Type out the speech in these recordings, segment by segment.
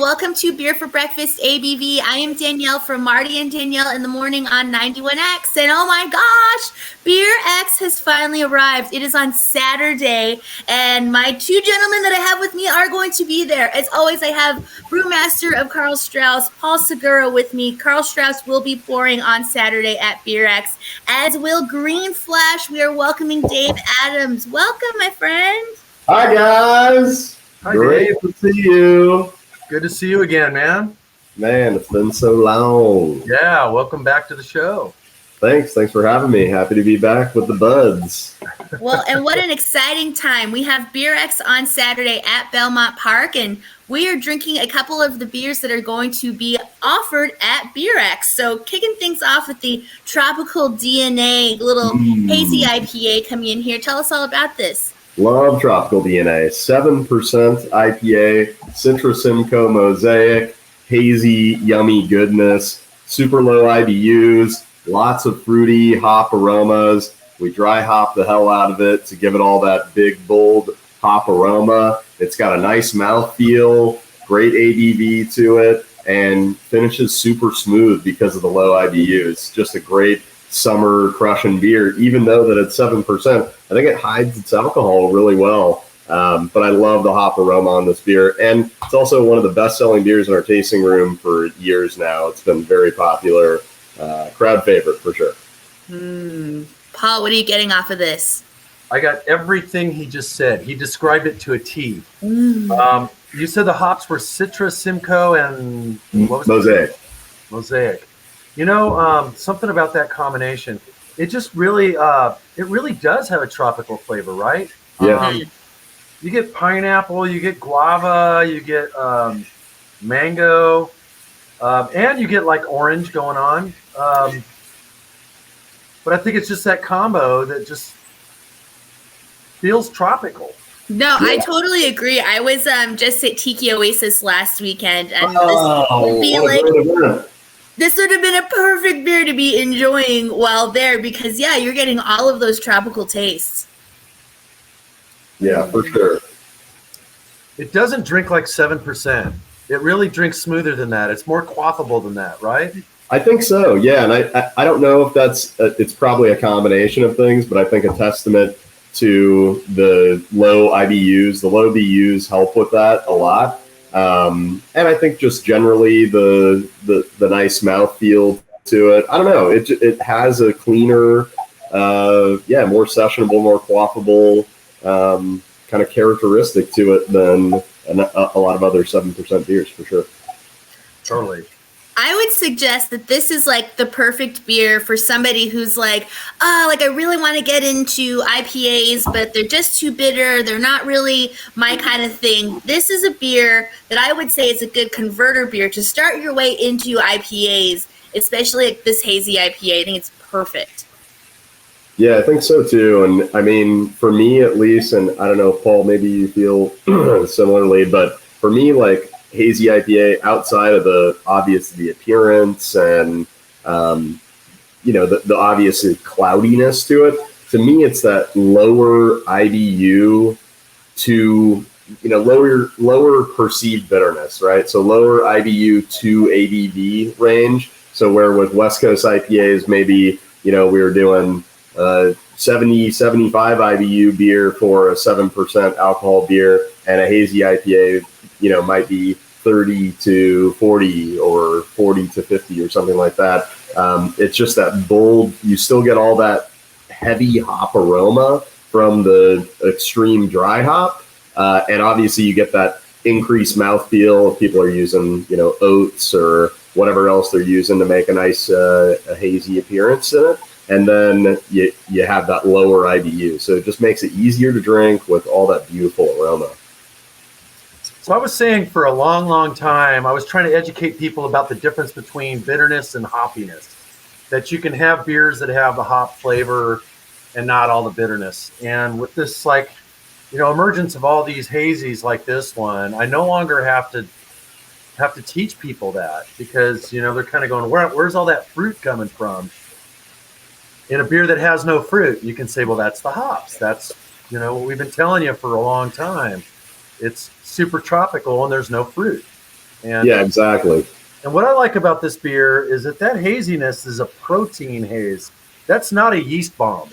welcome to Beer for Breakfast ABV. I am Danielle from Marty and Danielle in the Morning on 91X. And oh my gosh, BeerX has finally arrived. It is on Saturday, and my two gentlemen that I have with me are going to be there. As always, I have Brewmaster of Karl Strauss, Paul Segura, with me. Karl Strauss will be pouring on Saturday at BeerX, as will Green Flash. We are welcoming Dave Adams. Welcome, my friend. Hi, guys. Hi, Great Dave. to see you. Good to see you again, man. Man, it's been so long. Yeah, welcome back to the show. Thanks for having me. Happy to be back with the buds. Well, and what an exciting time. We have BeerX on Saturday at Belmont Park, and we are drinking a couple of the beers that are going to be offered at BeerX. So kicking things off with the Tropical DNA little Hazy IPA coming in here. Tell us all about this. Love Tropical DNA. 7% IPA, Citrus Simcoe Mosaic, hazy, yummy goodness, super low IBUs, lots of fruity hop aromas. We dry hop the hell out of it to give it all that big, bold hop aroma. It's got a nice mouthfeel, great ABV to it, and finishes super smooth because of the low IBUs. Just a great summer crushing beer, even though that it's 7%. I think it hides its alcohol really well. But I love the hop aroma on this beer. And it's also one of the best-selling beers in our tasting room for years now. It's been very popular. Crowd favorite for sure. Paul, what are you getting off of this? I got everything he just said. He described it to a T. You said the hops were Citrus, Simcoe, and what was Mosaic. It? Mosaic. You know, something about that combination. It just really, it really does have a tropical flavor, right? Yeah. You get pineapple, you get guava, you get mango, and you get like orange going on. But I think it's just that combo that just feels tropical. No, I totally agree. I was just at Tiki Oasis last weekend, and this would have been a perfect beer to be enjoying while there because, yeah, you're getting all of those tropical tastes. Yeah, for sure. It doesn't drink like 7%. It really drinks smoother than that. It's more quaffable than that, right? I think so, yeah. And I don't know if that's, it's probably a combination of things, but I think a testament to the low IBUs. The low BUs help with that a lot. And I think just generally the nice mouthfeel to it. I don't know. It has a cleaner, more sessionable, more quaffable kind of characteristic to it than a lot of other 7% beers for sure. Totally. I would suggest that this is like the perfect beer for somebody who's like, I really want to get into IPAs, but they're just too bitter. They're not really my kind of thing. This is a beer that I would say is a good converter beer to start your way into IPAs, especially like this hazy IPA. I think it's perfect. Yeah, I think so too. And I mean, for me at least, and I don't know, Paul, maybe you feel similarly, but for me, like, hazy IPA, outside of the appearance and the obvious cloudiness to it, to me it's that lower IBU to lower perceived bitterness, right? So lower IBU to ABV range. So where with West Coast IPAs, maybe we were doing 70, 75 IBU beer for a 7% alcohol beer, and a hazy IPA might be 30 to 40 or 40 to 50 or something like that. It's just that bold, you still get all that heavy hop aroma from the extreme dry hop. And obviously you get that increased mouthfeel if people are using, oats or whatever else they're using to make a nice a hazy appearance in it. And then you have that lower IBU. So it just makes it easier to drink with all that beautiful aroma. So I was saying for a long, long time, I was trying to educate people about the difference between bitterness and hoppiness, that you can have beers that have the hop flavor and not all the bitterness. And with this, emergence of all these hazies like this one, I no longer have to teach people that because, they're kind of going, where's all that fruit coming from? In a beer that has no fruit, you can say, well, that's the hops. That's, what we've been telling you for a long time. It's super tropical and there's no fruit. And yeah, exactly. And what I like about this beer is that haziness is a protein haze. That's not a yeast bomb.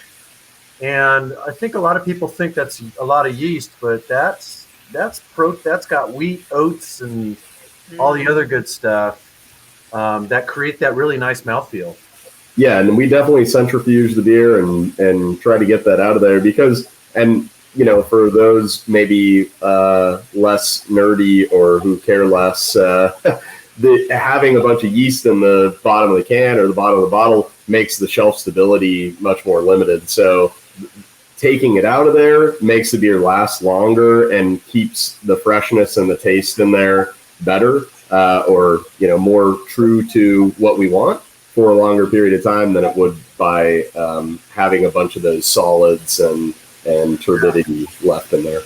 And I think a lot of people think that's a lot of yeast, but that's got wheat, oats, and all the other good stuff that create that really nice mouthfeel. Yeah, and we definitely centrifuge the beer and try to get that out of there because, and for those maybe less nerdy or who care less, having a bunch of yeast in the bottom of the can or the bottom of the bottle makes the shelf stability much more limited. So taking it out of there makes the beer last longer and keeps the freshness and the taste in there better, or more true to what we want for a longer period of time than it would by having a bunch of those solids and turbidity left in there.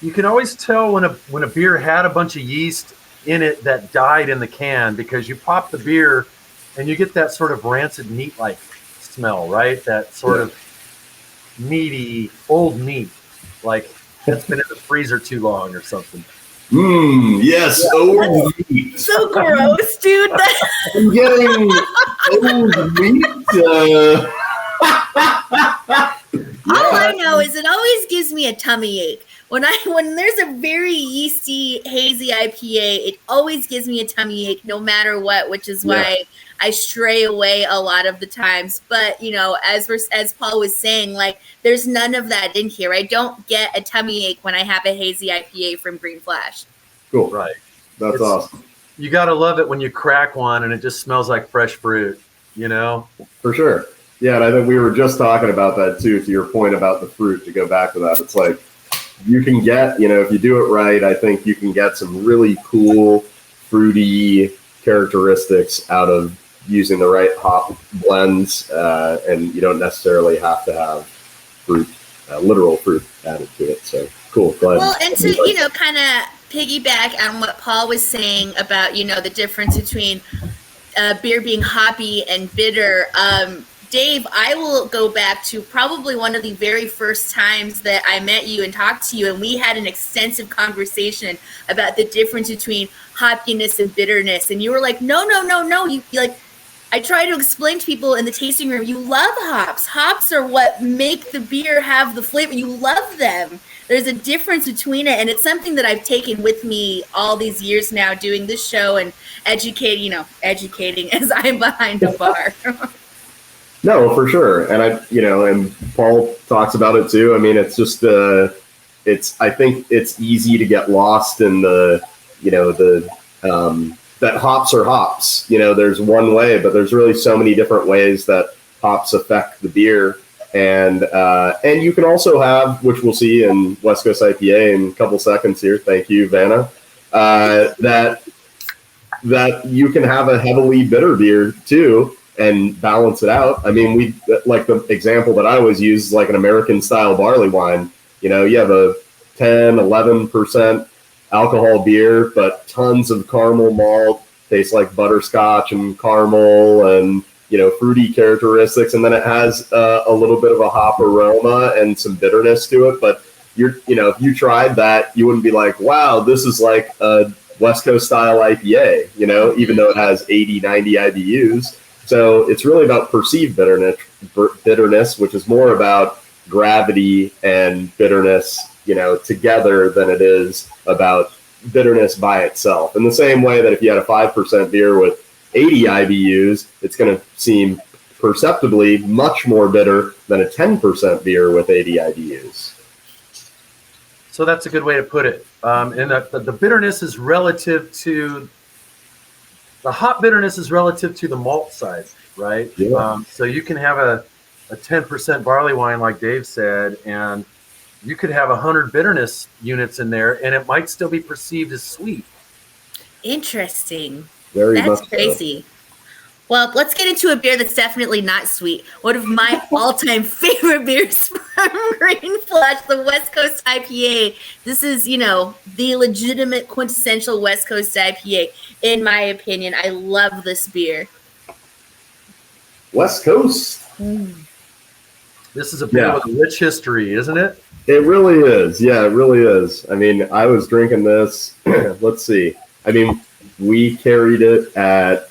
You can always tell when a beer had a bunch of yeast in it that died in the can, because you pop the beer and you get that sort of rancid meat-like smell, right? That sort of meaty old meat, like it's been in the freezer too long or something. Yes, old meat. So gross, dude. I'm getting old meat. All I know is it always gives me a tummy ache. When there's a very yeasty, hazy IPA, it always gives me a tummy ache no matter what, which is why I stray away a lot of the times. But, as Paul was saying, like, there's none of that in here. I don't get a tummy ache when I have a hazy IPA from Green Flash. Cool. Right. That's awesome. You got to love it when you crack one and it just smells like fresh fruit, For sure. Yeah, and I think we were just talking about that too, to your point about the fruit, to go back to that. It's like you can get, if you do it right, I think you can get some really cool, fruity characteristics out of using the right hop blends, and you don't necessarily have to have fruit, literal fruit added to it. So cool. Go ahead. Well, and to, kind of piggyback on what Paul was saying about, the difference between beer being hoppy and bitter, Dave, I will go back to probably one of the very first times that I met you and talked to you, and we had an extensive conversation about the difference between hoppiness and bitterness. And you were like, no. You like, I try to explain to people in the tasting room, you love hops. Hops are what make the beer have the flavor. You love them. There's a difference between it, and it's something that I've taken with me all these years now, doing this show and educating as I'm behind a bar. No, for sure. And and Paul talks about it too. I mean, it's just, I think it's easy to get lost in that hops are hops. There's one way, but there's really so many different ways that hops affect the beer. And you can also have, which we'll see in West Coast IPA in a couple seconds here. Thank you, Vanna. That you can have a heavily bitter beer too, and balance it out. I mean, we like the example that I always use is like an American style barley wine. You have a 10, 11% alcohol beer, but tons of caramel malt, tastes like butterscotch and caramel and, fruity characteristics. And then it has a little bit of a hop aroma and some bitterness to it. But if you tried that, you wouldn't be like, wow, this is like a West Coast style IPA, even though it has 80, 90 IBUs. So it's really about perceived bitterness, which is more about gravity and bitterness, together than it is about bitterness by itself. In the same way that if you had a 5% beer with 80 IBUs, it's going to seem perceptibly much more bitter than a 10% beer with 80 IBUs. So that's a good way to put it. And the bitterness is relative to the hop bitterness is relative to the malt size, right? Yeah. So you can have a 10% barley wine, like Dave said, and you could have 100 bitterness units in there, and it might still be perceived as sweet. Interesting. Very That's much crazy. So. Well, let's get into a beer that's definitely not sweet. One of my all-time favorite beers from Green Flash, the West Coast IPA. This is, the legitimate quintessential West Coast IPA, in my opinion. I love this beer. West Coast. This is a beer with a rich history, isn't it? It really is. Yeah, it really is. I mean, I was drinking this. Let's see. I mean, we carried it at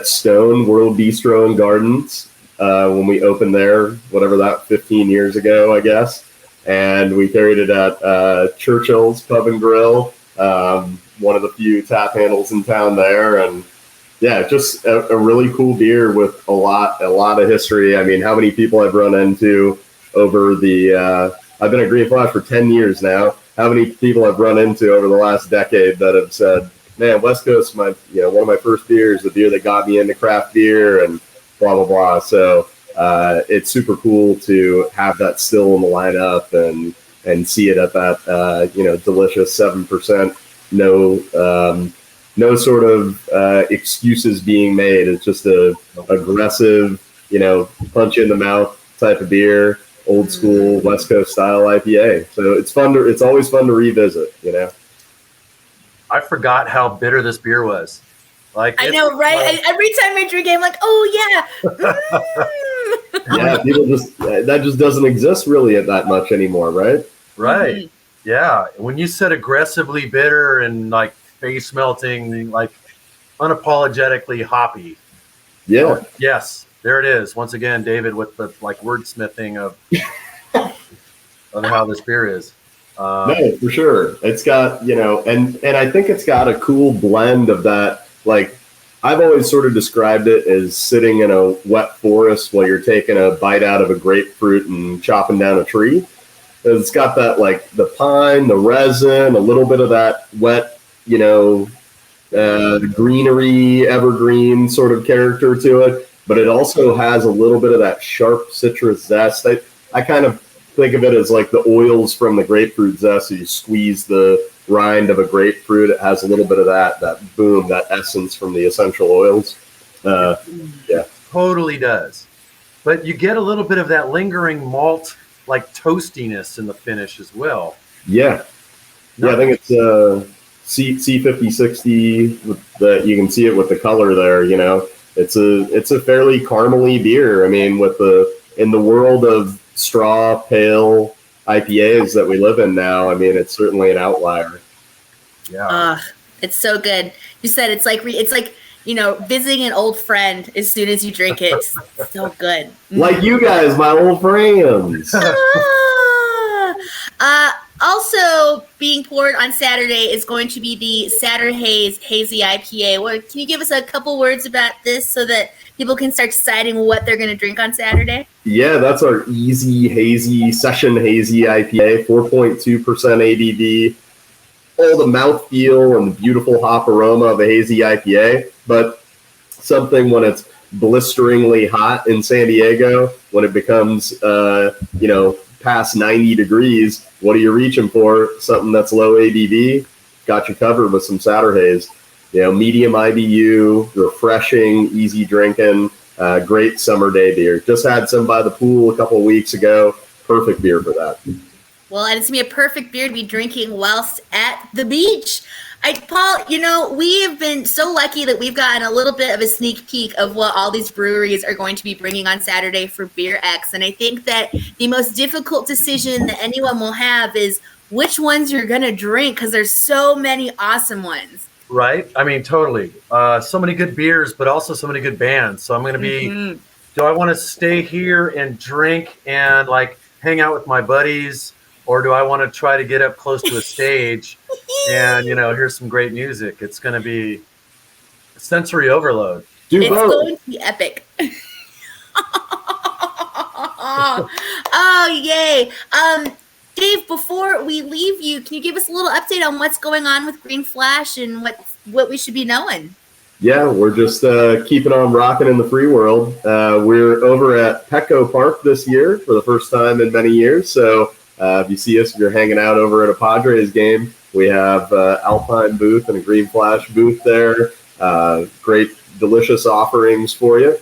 Stone World Bistro and Gardens when we opened there, whatever that 15 years ago, I guess. And we carried it at Churchill's Pub and Grill, one of the few tap handles in town there. And yeah, just a really cool beer with a lot of history. I mean, how many people I've run into over the I've been at Green Flash for 10 years now. How many people I've run into over the last decade that have said, man, West Coast, one of my first beers, the beer that got me into craft beer, and blah, blah, blah. So it's super cool to have that still in the lineup and see it at that, delicious 7%. No sort of excuses being made. It's just a aggressive, punch in the mouth type of beer, old school West Coast style IPA. So it's always fun to revisit, I forgot how bitter this beer was. I know, right? Every time I drink it, I'm like, oh yeah. Yeah, that just doesn't exist really that much anymore, right? Right. Mm-hmm. Yeah. When you said aggressively bitter and like face melting, like unapologetically hoppy. Yeah. Oh, yes. There it is. Once again, David with the wordsmithing of how this beer is. No, for sure. It's got, and I think it's got a cool blend of that. Like, I've always sort of described it as sitting in a wet forest while you're taking a bite out of a grapefruit and chopping down a tree. It's got that, like, the pine, the resin, a little bit of that wet, greenery, evergreen sort of character to it. But it also has a little bit of that sharp citrus zest. I kind of think of it as like the oils from the grapefruit zest. So you squeeze the rind of a grapefruit. It has a little bit of that boom, that essence from the essential oils. Yeah. Totally does. But you get a little bit of that lingering malt, like toastiness in the finish as well. Yeah. Yeah, I think it's C5060. You can see it with the color there, It's a fairly caramely beer. I mean, in the world of straw pale IPAs that we live in now, I mean, it's certainly an outlier. Yeah. It's so good. You said it's like visiting an old friend as soon as you drink it. It's so good. Like you guys, my old friends. Also being poured on Saturday is going to be the Saturday Hazy IPA. Can you give us a couple words about this so that people can start deciding what they're going to drink on Saturday? Yeah, that's our easy session hazy IPA, 4.2% ABV. All the mouthfeel and the beautiful hop aroma of a hazy IPA, but something when it's blisteringly hot in San Diego, when it becomes, past 90 degrees, what are you reaching for? Something that's low ABV, got you covered with some Saturdays. Medium IBU, refreshing, easy drinking, great summer day beer. Just had some by the pool a couple of weeks ago. Perfect beer for that. Well, and it's going to be a perfect beer to be drinking whilst at the beach. Paul, we have been so lucky that we've gotten a little bit of a sneak peek of what all these breweries are going to be bringing on Saturday for BeerX. And I think that the most difficult decision that anyone will have is which ones you're going to drink, because there's so many awesome ones. Right. I mean, totally. So many good beers, but also so many good bands. So I'm going to be, do I want to stay here and drink and like hang out with my buddies? Or do I want to try to get up close to a stage and, hear some great music? It's going to be sensory overload. It's going to be epic. Oh, yay. Dave, before we leave you, can you give us a little update on what's going on with Green Flash and what we should be knowing? Yeah, we're just keeping on rocking in the free world. We're over at Petco Park this year for the first time in many years. So if you see us, if you're hanging out over at a Padres game, we have Alpine booth and a Green Flash booth there. Great, delicious offerings for you.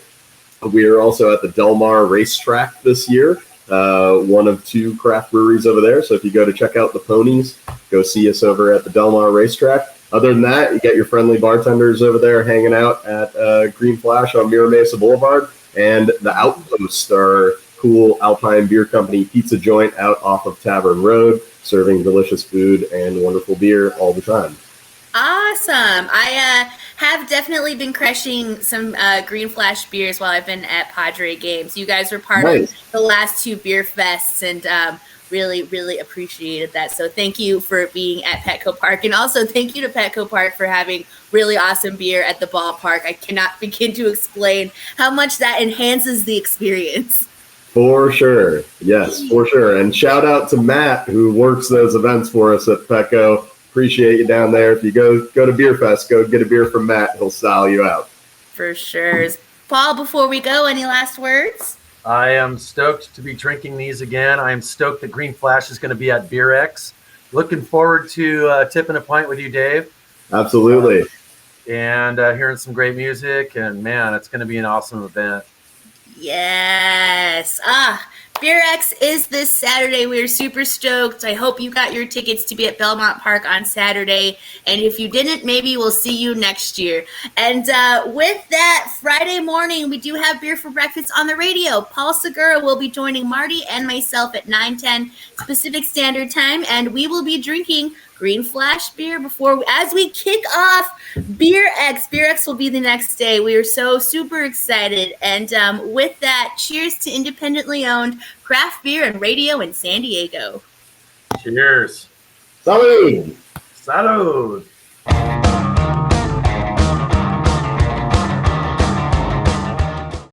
We are also at the Del Mar Racetrack this year, one of two craft breweries over there. So if you go to check out the ponies, go see us over at the Del Mar Racetrack. Other than that, you got your friendly bartenders over there hanging out at Green Flash on Mira Mesa Boulevard. And the Outpost, our cool Alpine Beer Company pizza joint out off of Tavern Road, serving delicious food and wonderful beer all the time. Awesome. I have definitely been crushing some Green Flash beers while I've been at Padre games. You guys were part of Nice. the last two beer fests, and really, really appreciated that. So thank you for being at Petco Park, and also thank you to Petco Park for having really awesome beer at the ballpark. I cannot begin to explain how much that enhances the experience. For sure. Yes, for sure. And shout out to Matt, who works those events for us at Petco. Appreciate you down there. If you go to Beer Fest, go get a beer from Matt. He'll style you out. For sure. Paul, before we go, any last words? I am stoked to be drinking these again. I am stoked that Green Flash is going to be at BeerX. Looking forward to tipping a pint with you, Dave. Absolutely. And hearing some great music. And man, it's going to be an awesome event. Yes. BeerX is this Saturday. We are super stoked. I hope you got your tickets to be at Belmont Park on Saturday. And if you didn't, maybe we'll see you next year. And with that, Friday morning, we do have Beer for Breakfast on the radio. Paul Segura will be joining Marty and myself at 9:10 Pacific Standard Time. And we will be drinking Green Flash beer as we kick off BeerX. BeerX will be the next day. We are so super excited. And with that, cheers to independently owned craft beer and radio in San Diego. Cheers. Salud. Salud.